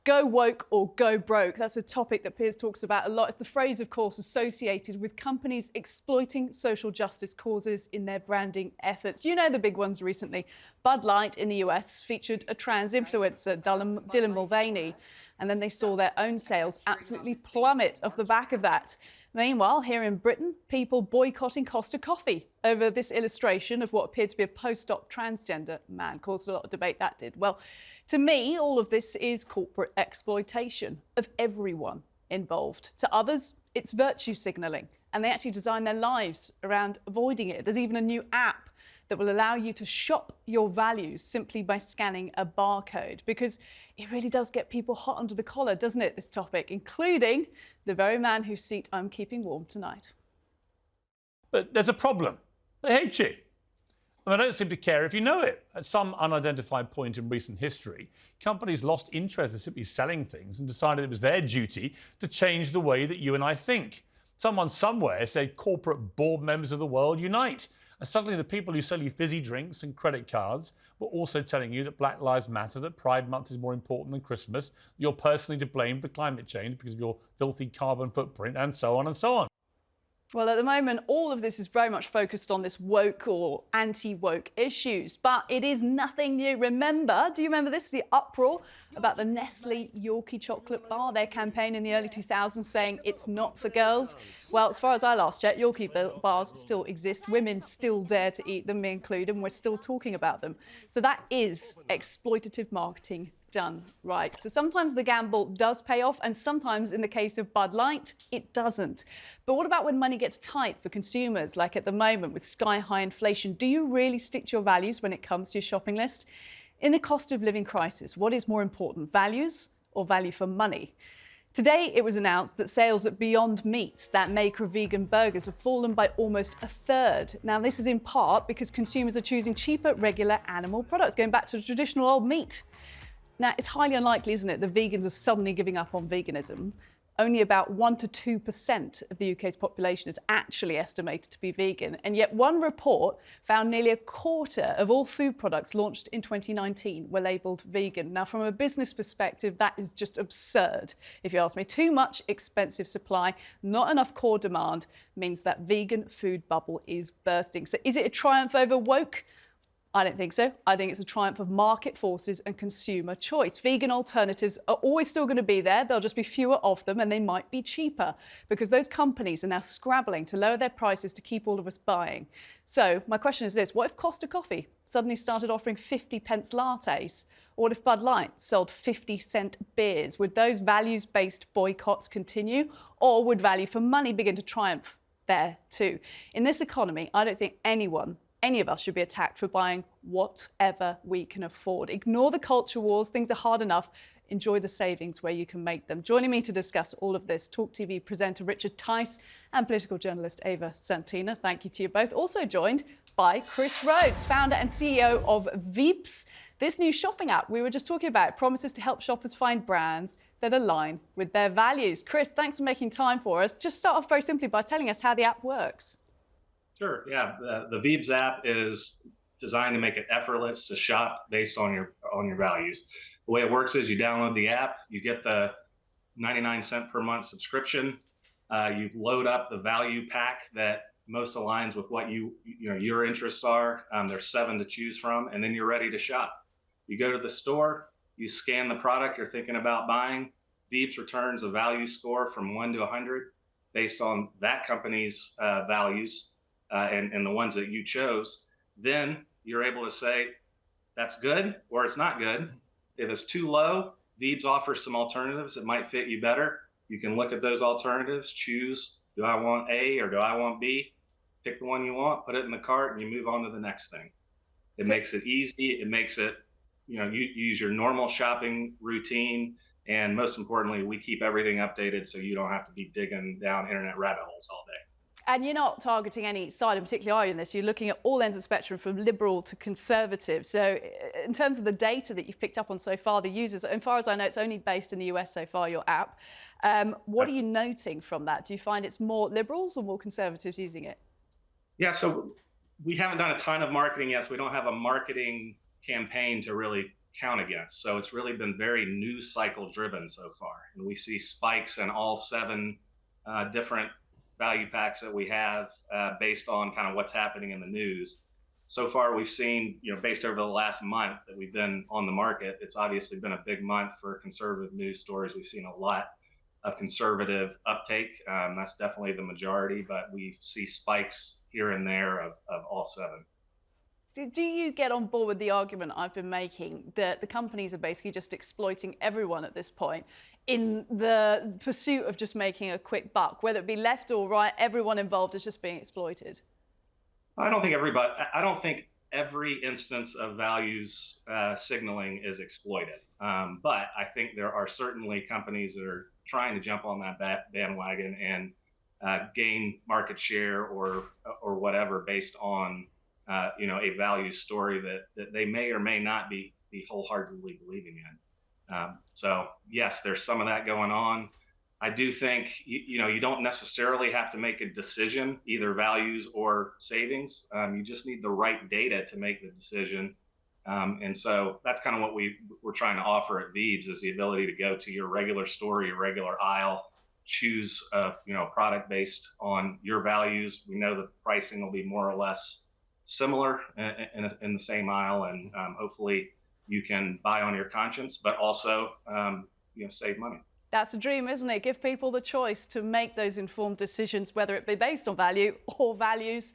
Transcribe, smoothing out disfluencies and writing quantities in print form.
Go woke or go broke. That's a topic that Piers talks about a lot. It's the phrase, of course, associated with companies exploiting social justice causes in their branding efforts. You know the big ones recently. Bud Light in the US featured a trans influencer, Dylan Mulvaney, and then they saw their own sales absolutely plummet off the back of that. Meanwhile, here in Britain, people boycotting Costa Coffee over this illustration of what appeared to be a post-op transgender man. Caused a lot of debate, that did. Well, to me, all of this is corporate exploitation of everyone involved. To others, it's virtue signalling, and they actually design their lives around avoiding it. There's even a new app that will allow you to shop your values simply by scanning a barcode, because it really does get people hot under the collar, doesn't it, this topic, including the very man whose seat I'm keeping warm tonight. But there's a problem. They hate you. And they don't seem to care if you know it. At some unidentified point in recent history, companies lost interest in simply selling things and decided it was their duty to change the way that you and I think. Someone somewhere said corporate board members of the world unite. And suddenly the people who sell you fizzy drinks and credit cards were also telling you that Black Lives Matter, that Pride Month is more important than Christmas, you're personally to blame for climate change because of your filthy carbon footprint, and so on and so on. Well, at the moment, all of this is very much focused on this woke or anti-woke issues, but it is nothing new. Remember, do you remember this, the uproar about the Nestle Yorkie chocolate bar, their campaign in the early 2000s saying it's not for girls? Well, as far as I last checked, Yorkie bars still exist. Women still dare to eat them, me included, and we're still talking about them. So that is exploitative marketing done right. So sometimes the gamble does pay off, and sometimes, in the case of Bud Light, it doesn't. But what about when money gets tight for consumers, like at the moment with sky-high inflation? Do you really stick to your values when it comes to your shopping list? In a cost of living crisis, what is more important, values or value for money? Today, it was announced that sales at Beyond Meat, that maker of vegan burgers, have fallen by almost a third. Now, this is in part because consumers are choosing cheaper, regular animal products, going back to the traditional old meat. Now, it's highly unlikely, isn't it, that vegans are suddenly giving up on veganism. Only about 1 to 2% of the UK's population is actually estimated to be vegan. And yet one report found nearly a quarter of all food products launched in 2019 were labelled vegan. Now, from a business perspective, that is just absurd, if you ask me. Too much expensive supply, not enough core demand, means that vegan food bubble is bursting. So is it a triumph over woke? I don't think so. I think it's a triumph of market forces and consumer choice. Vegan alternatives are always still going to be there. There'll just be fewer of them, and they might be cheaper because those companies are now scrabbling to lower their prices to keep all of us buying. So my question is this: what if Costa Coffee suddenly started offering 50p lattes? Or what if Bud Light sold 50-cent beers? Would those values-based boycotts continue, or would value for money begin to triumph there too? In this economy, I don't think any of us should be attacked for buying whatever we can afford. Ignore the culture wars. Things are hard enough. Enjoy the savings where you can make them. Joining me to discuss all of this, TalkTV presenter Richard Tice and political journalist Ava Santina. Thank you to you both. Also joined by Chris Rhodes, founder and CEO of Veeps. This new shopping app we were just talking about promises to help shoppers find brands that align with their values. Chris, thanks for making time for us. Just start off very simply by telling us how the app works. Sure. Yeah, the Veeps app is designed to make it effortless to shop based on your values. The way it works is you download the app, you get the 99-cent per month subscription, you load up the value pack that most aligns with what your interests are. There's 7 to choose from, and then you're ready to shop. You go to the store, you scan the product you're thinking about buying. Veeps returns a value score from 1 to 100 based on that company's values. And the ones that you chose, then you're able to say that's good or it's not good. If it's too low, Veeps offers some alternatives that might fit you better. You can look at those alternatives, choose, do I want A or do I want B? Pick the one you want, put it in the cart, and you move on to the next thing. It makes it easy. It makes it, you use your normal shopping routine. And most importantly, we keep everything updated so you don't have to be digging down internet rabbit holes all day. And you're not targeting any side in particular, are you, in this? You're looking at all ends of the spectrum, from liberal to conservative. So in terms of the data that you've picked up on so far, the users, as far as I know, it's only based in the US so far, your app. What are you noting from that? Do you find it's more liberals or more conservatives using it? Yeah, so we haven't done a ton of marketing yet, so we don't have a marketing campaign to really count against. So it's really been very news cycle driven so far. And we see spikes in all 7 different value packs that we have based on kind of what's happening in the news. So far, we've seen, based over the last month that we've been on the market, it's obviously been a big month for conservative news stories. We've seen a lot of conservative uptake. That's definitely the majority, but we see spikes here and there of all 7. Do you get on board with the argument I've been making that the companies are basically just exploiting everyone at this point in the pursuit of just making a quick buck, whether it be left or right, everyone involved is just being exploited? I don't think every instance of values signaling is exploited. But I think there are certainly companies that are trying to jump on that bandwagon and gain market share or whatever based on a value story that they may or may not be wholeheartedly believing in. So yes, there's some of that going on. I do think you don't necessarily have to make a decision, either values or savings. You just need the right data to make the decision. And so that's kind of what we're trying to offer at Veebs, is the ability to go to your regular store, your regular aisle, choose a product based on your values. We know the pricing will be more or less similar in the same aisle, and hopefully you can buy on your conscience, but also save money. That's a dream, isn't it? Give people the choice to make those informed decisions, whether it be based on value or values.